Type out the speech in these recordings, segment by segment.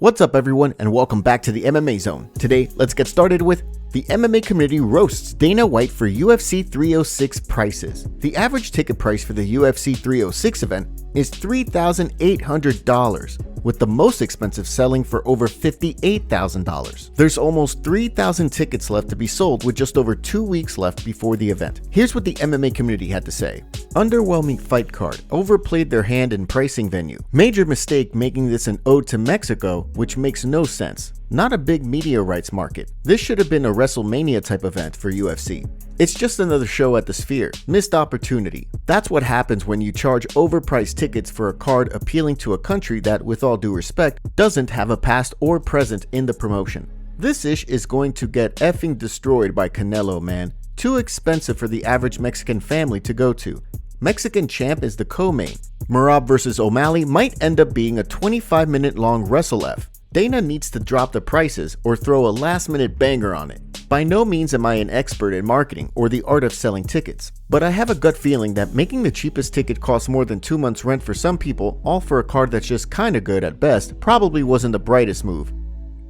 What's up everyone and welcome back to the MMA Zone. Today, let's get started with the MMA community roasts Dana White for UFC 306 prices. The average ticket price for the UFC 306 event is $3,800, with the most expensive selling for over $58,000. There's almost 3,000 tickets left to be sold with just over 2 weeks left before the event. Here's what the MMA community had to say. Underwhelming fight card, overplayed their hand in pricing venue. Major mistake making this an ode to Mexico, which makes no sense. Not a big media rights market. This should have been a WrestleMania type event for UFC. It's just another show at the Sphere. Missed opportunity. That's what happens when you charge overpriced tickets for a card appealing to a country that, with all due respect, doesn't have a past or present in the promotion. This ish is going to get effing destroyed by Canelo, man. Too expensive for the average Mexican family to go to. Mexican champ is the co-main. Merab vs O'Malley might end up being a 25-minute long wrestle-F. Dana needs to drop the prices or throw a last-minute banger on it. By no means am I an expert in marketing or the art of selling tickets, but I have a gut feeling that making the cheapest ticket cost more than 2 months rent for some people, all for a card that's just kinda good at best, probably wasn't the brightest move.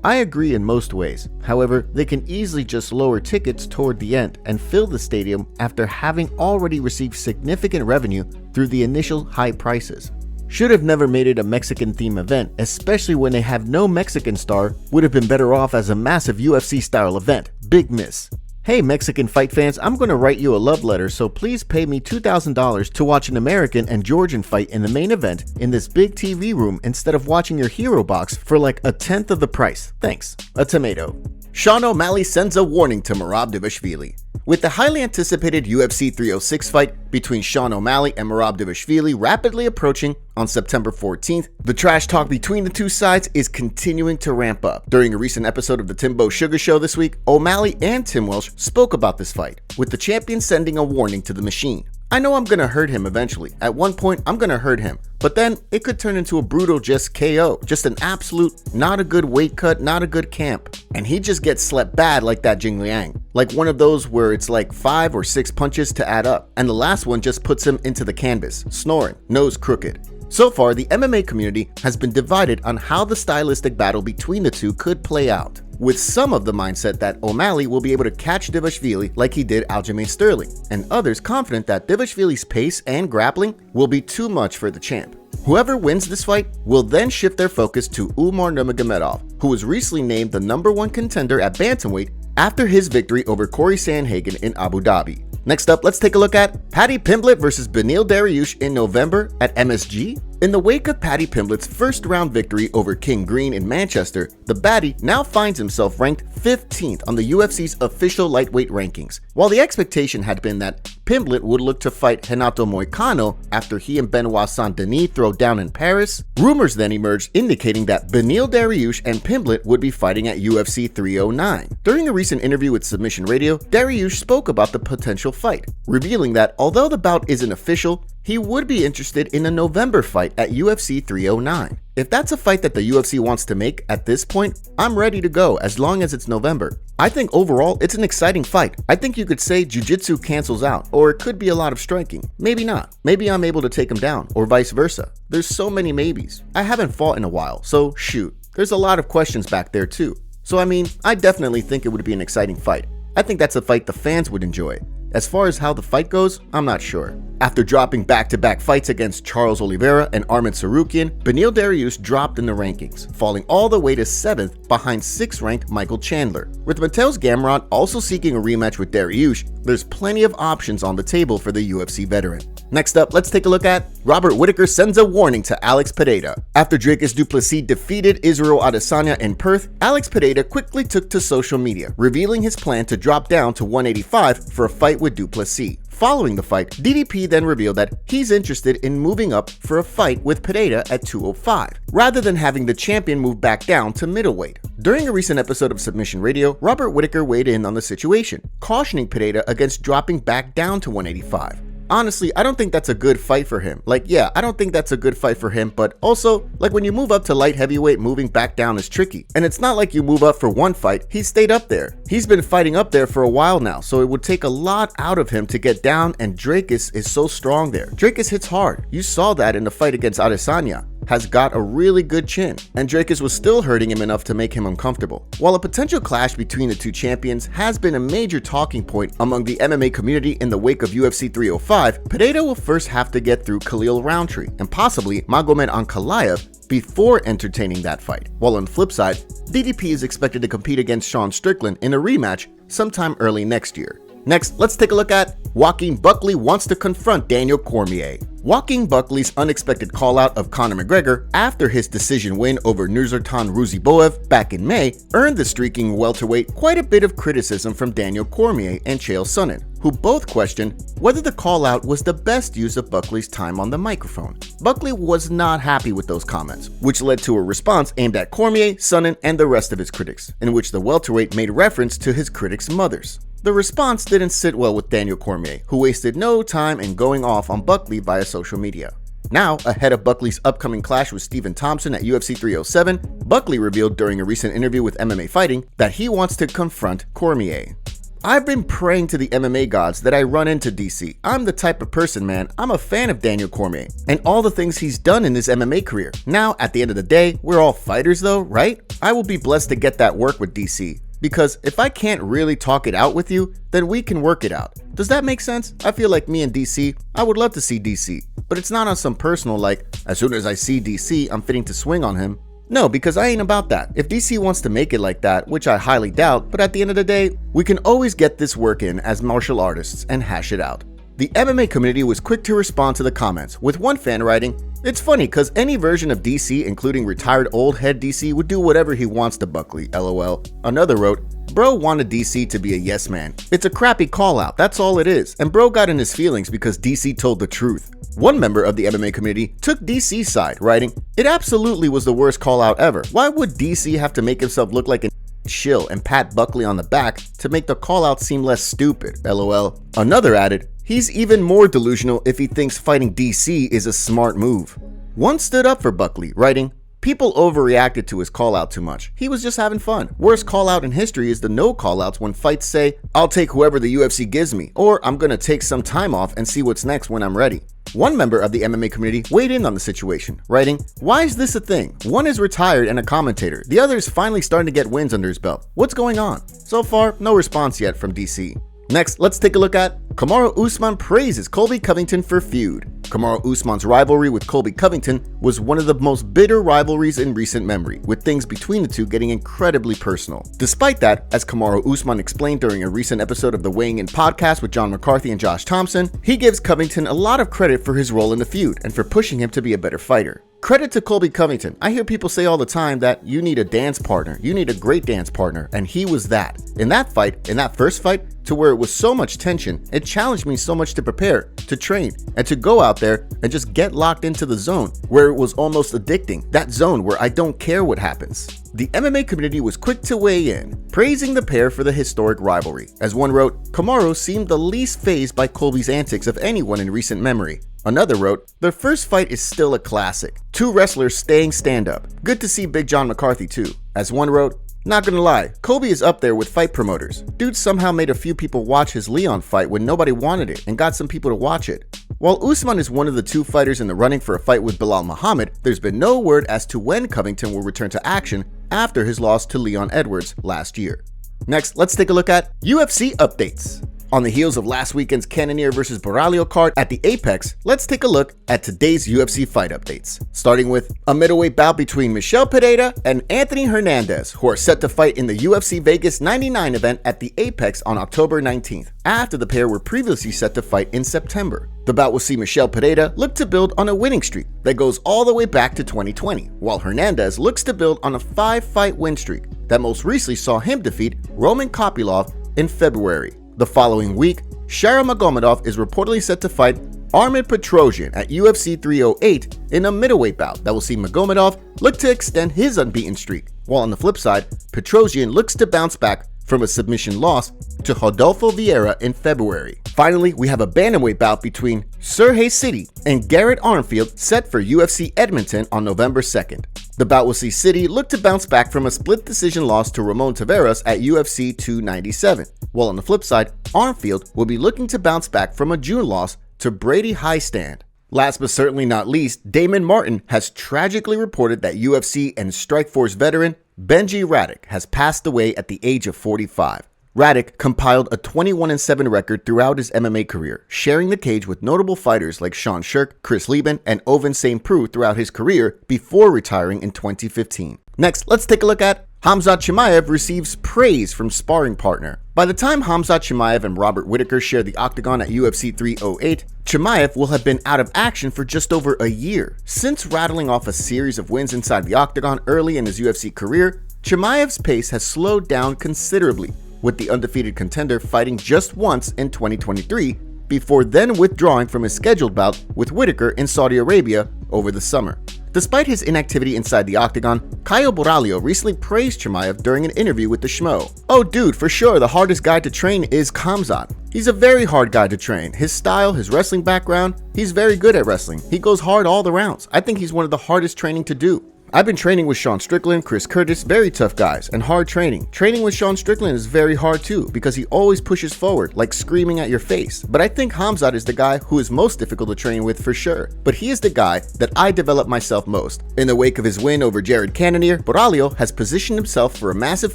I agree in most ways. However, they can easily just lower tickets toward the end and fill the stadium after having already received significant revenue through the initial high prices. Should have never made it a Mexican theme event, especially when they have no Mexican star. Would have been better off as a massive UFC style event. Big miss. Hey Mexican fight fans, I'm going to write you a love letter, so please pay me $2,000 to watch an American and Georgian fight in the main event in this big TV room instead of watching your hero box for like a tenth of the price. Thanks. A tomato. Sean O'Malley sends a warning to Merab Dvalishvili. With the highly anticipated UFC 306 fight between Sean O'Malley and Merab Dvalishvili rapidly approaching on September 14th, the trash talk between the two sides is continuing to ramp up. During a recent episode of the Timbo Sugar Show this week, O'Malley and Tim Welsh spoke about this fight, with the champion sending a warning to the machine. I know I'm gonna hurt him eventually. At one point, I'm gonna hurt him. But then, it could turn into a brutal just KO. Just an absolute, not a good weight cut, not a good camp. And he just gets slept bad like that Jing Liang. Like one of those where it's like 5 or 6 punches to add up. And the last one just puts him into the canvas, snoring, nose crooked. So far, the MMA community has been divided on how the stylistic battle between the two could play out, with some of the mindset that O'Malley will be able to catch Dvalishvili like he did Aljamain Sterling, and others confident that Dvalishvili's pace and grappling will be too much for the champ. Whoever wins this fight will then shift their focus to Umar Nurmagomedov, who was recently named the #1 contender at bantamweight after his victory over Corey Sandhagen in Abu Dhabi. Next up, let's take a look at Paddy Pimblett vs Beneil Dariush in November at MSG. In the wake of Paddy Pimblett's first round victory over King Green in Manchester, the baddie now finds himself ranked 15th on the UFC's official lightweight rankings. While the expectation had been that Pimblett would look to fight Renato Moicano after he and Benoit Saint-Denis throw down in Paris, rumors then emerged indicating that Beneil Dariush and Pimblett would be fighting at UFC 309. During a recent interview with Submission Radio, Dariush spoke about the potential fight, revealing that although the bout isn't official, he would be interested in a November fight at UFC 309. If that's a fight that the UFC wants to make at this point, I'm ready to go as long as it's November. I think overall, it's an exciting fight. I think you could say jiu-jitsu cancels out, or it could be a lot of striking. Maybe not. Maybe I'm able to take him down, or vice versa. There's so many maybes. I haven't fought in a while, so shoot. There's a lot of questions back there too. So I mean, I definitely think it would be an exciting fight. I think that's a fight the fans would enjoy. As far as how the fight goes, I'm not sure. After dropping back-to-back fights against Charles Oliveira and Arman Tsarukyan, Beneil Dariush dropped in the rankings, falling all the way to 7th behind 6th-ranked Michael Chandler. With Mateusz Gamrot also seeking a rematch with Dariush, there's plenty of options on the table for the UFC veteran. Next up, let's take a look at Robert Whittaker sends a warning to Alex Pereira. After Dricus du Plessis defeated Israel Adesanya in Perth, Alex Pereira quickly took to social media, revealing his plan to drop down to 185 for a fight with du Plessis. Following the fight, DDP then revealed that he's interested in moving up for a fight with Pereira at 205, rather than having the champion move back down to middleweight. During a recent episode of Submission Radio, Robert Whittaker weighed in on the situation, cautioning Pereira against dropping back down to 185. Honestly, I don't think that's a good fight for him. I don't think that's a good fight for him, but also, when you move up to light heavyweight, moving back down is tricky. And it's not like you move up for one fight, he stayed up there. He's been fighting up there for a while now, so it would take a lot out of him to get down, and Dricus is so strong there. Dricus hits hard. You saw that in the fight against Adesanya. has got a really good chin, and Dracus was still hurting him enough to make him uncomfortable. While a potential clash between the two champions has been a major talking point among the MMA community in the wake of UFC 305, Pereira will first have to get through Khalil Roundtree and possibly Magomed Ankalaev before entertaining that fight. While on the flip side, DDP is expected to compete against Sean Strickland in a rematch sometime early next year. Next, let's take a look at Joaquin Buckley wants to confront Daniel Cormier. Joaquin Buckley's unexpected call-out of Conor McGregor after his decision win over Nursultan Ruziboev back in May earned the streaking welterweight quite a bit of criticism from Daniel Cormier and Chael Sonnen, who both questioned whether the call-out was the best use of Buckley's time on the microphone. Buckley was not happy with those comments, which led to a response aimed at Cormier, Sonnen, and the rest of his critics, in which the welterweight made reference to his critics' mothers. The response didn't sit well with Daniel Cormier, who wasted no time in going off on Buckley via social media. Now, ahead of Buckley's upcoming clash with Stephen Thompson at UFC 307, Buckley revealed during a recent interview with MMA Fighting that he wants to confront Cormier. I've been praying to the MMA gods that I run into DC. I'm the type of person, man. I'm a fan of Daniel Cormier and all the things he's done in his MMA career. Now, at the end of the day, we're all fighters though, right? I will be blessed to get that work with DC. Because if I can't really talk it out with you, then we can work it out. Does that make sense? I feel like me and DC, I would love to see DC, but it's not on some personal like, as soon as I see DC, I'm fitting to swing on him. No, because I ain't about that. If DC wants to make it like that, which I highly doubt, but at the end of the day, we can always get this work in as martial artists and hash it out. The MMA community was quick to respond to the comments, with one fan writing, "It's funny cause any version of DC, including retired old head DC, would do whatever he wants to Buckley, lol." Another wrote, "Bro wanted DC to be a yes man. It's a crappy call out, that's all it is, and bro got in his feelings because DC told the truth." One member of the MMA community took DC's side, writing, "It absolutely was the worst call out ever. Why would DC have to make himself look like an shill and pat Buckley on the back to make the call out seem less stupid, lol." Another added, "He's even more delusional if he thinks fighting DC is a smart move." One stood up for Buckley, writing, "People overreacted to his call-out too much. He was just having fun. Worst call-out in history is the no call-outs when fights say, 'I'll take whoever the UFC gives me,' or 'I'm gonna take some time off and see what's next when I'm ready.'" One member of the MMA community weighed in on the situation, writing, "Why is this a thing? One is retired and a commentator. The other is finally starting to get wins under his belt. What's going on?" So far, no response yet from DC. Next, let's take a look at Kamaru Usman praises Colby Covington for feud. Kamaru Usman's rivalry with Colby Covington was one of the most bitter rivalries in recent memory, with things between the two getting incredibly personal. Despite that, as Kamaru Usman explained during a recent episode of the Weighing In podcast with John McCarthy and Josh Thompson, he gives Covington a lot of credit for his role in the feud and for pushing him to be a better fighter. Credit to Colby Covington. I hear people say all the time that you need a dance partner, you need a great dance partner, and he was that. In that fight, in that first fight, to where it was so much tension, it challenged me so much to prepare, to train, and to go out there and just get locked into the zone where it was almost addicting, that zone where I don't care what happens. The MMA community was quick to weigh in, praising the pair for the historic rivalry. As one wrote, "Kamaru seemed the least fazed by Colby's antics of anyone in recent memory." Another wrote, "Their first fight is still a classic. Two wrestlers staying stand-up. Good to see Big John McCarthy too." As one wrote, "Not gonna lie, Colby is up there with fight promoters. Dude somehow made a few people watch his Leon fight when nobody wanted it and got some people to watch it." While Usman is one of the two fighters in the running for a fight with Belal Muhammad, there's been no word as to when Covington will return to action after his loss to Leon Edwards last year. Next, let's take a look at UFC updates. On the heels of last weekend's Cannonier vs. Baralho card at the Apex, let's take a look at today's UFC fight updates. Starting with a middleweight bout between Michel Pereira and Anthony Hernandez, who are set to fight in the UFC Vegas 99 event at the Apex on October 19th, after the pair were previously set to fight in September. The bout will see Michel Pereira look to build on a winning streak that goes all the way back to 2020, while Hernandez looks to build on a 5-fight win streak that most recently saw him defeat Roman Kopylov in February. The following week, Shara Magomedov is reportedly set to fight Armen Petrosyan at UFC 308 in a middleweight bout that will see Magomedov look to extend his unbeaten streak, while on the flip side, Petrosyan looks to bounce back from a submission loss to Rodolfo Vieira in February. Finally, we have a bantamweight bout between Sergey City and Garrett Armfield set for UFC Edmonton on November 2nd. The bout will see City look to bounce back from a split decision loss to Ramon Taveras at UFC 297, while on the flip side, Armfield will be looking to bounce back from a June loss to Brady Highstand. Last but certainly not least, Damon Martin has tragically reported that UFC and Strikeforce veteran Benji Radek has passed away at the age of 45. Radek compiled a 21-7 record throughout his MMA career, sharing the cage with notable fighters like Sean Shirk, Chris Lieben, and Ovince St. Preux throughout his career before retiring in 2015. Next, let's take a look at Khamzat Chimaev receives praise from sparring partner. By the time Khamzat Chimaev and Robert Whittaker share the octagon at UFC 308, Chimaev will have been out of action for just over a year. Since rattling off a series of wins inside the octagon early in his UFC career, Chimaev's pace has slowed down considerably, with the undefeated contender fighting just once in 2023, before then withdrawing from his scheduled bout with Whittaker in Saudi Arabia over the summer. Despite his inactivity inside the octagon, Caio Borralho recently praised Chimaev during an interview with the Schmo. "Oh dude, for sure the hardest guy to train is Khamzat. He's a very hard guy to train. His style, his wrestling background, he's very good at wrestling. He goes hard all the rounds. I think he's one of the hardest training to do. I've been training with Sean Strickland, Chris Curtis, very tough guys, and hard training. Training with Sean Strickland is very hard too, because he always pushes forward, like screaming at your face. But I think Khamzat is the guy who is most difficult to train with for sure. But he is the guy that I develop myself most." In the wake of his win over Jared Cannonier, Borralho has positioned himself for a massive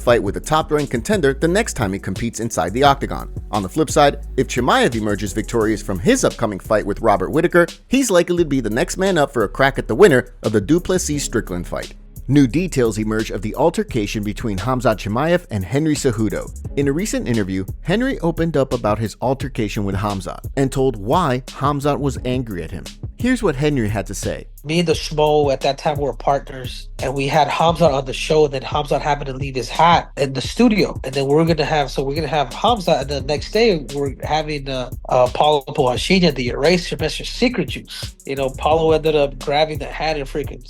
fight with a top-ranked contender the next time he competes inside the octagon. On the flip side, if Chimaev emerges victorious from his upcoming fight with Robert Whittaker, he's likely to be the next man up for a crack at the winner of the Duplessis-Strickland fight. New details emerge of the altercation between Khamzat Chimaev and Henry Cejudo. In a recent interview, Henry opened up about his altercation with Khamzat and told why Khamzat was angry at him. Here's what Henry had to say. Me and the Schmo at that time were partners, and we had Khamzat on the show, and then Khamzat happened to leave his hat in the studio. And then we're gonna have Khamzat, and the next day we're having Paulo Poachina, the Eraser, Mr. Secret Juice. Paulo ended up grabbing the hat and freaking,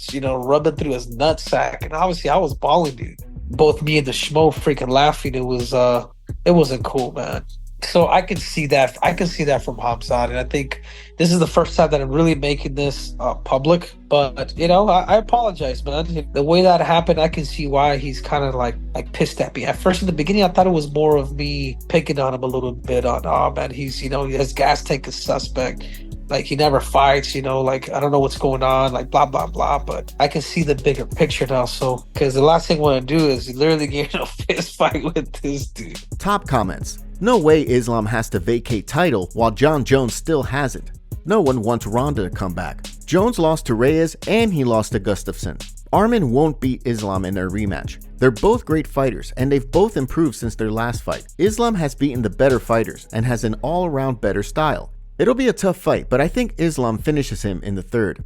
rubbing through his nutsack. And obviously I was bawling, dude. Both me and the Schmo freaking laughing. It wasn't cool, man. So I can see that. I can see that from Khamzat, and I think this is the first time that I'm really making this public. But I apologize, man. The way that happened, I can see why he's kind of like pissed at me. At first, in the beginning, I thought it was more of me picking on him a little bit. Oh man, he's his gas tank is suspect. Like, he never fights, like, I don't know what's going on, like, blah, blah, blah. But I can see the bigger picture now. So, because the last thing I want to do is literally get in a fist fight with this dude. Top comments. No way Islam has to vacate title while John Jones still hasn't. No one wants Ronda to come back. Jones lost to Reyes and he lost to Gustafsson. Arman won't beat Islam in their rematch. They're both great fighters, and they've both improved since their last fight. Islam has beaten the better fighters and has an all-around better style. It'll be a tough fight, but I think Islam finishes him in the third.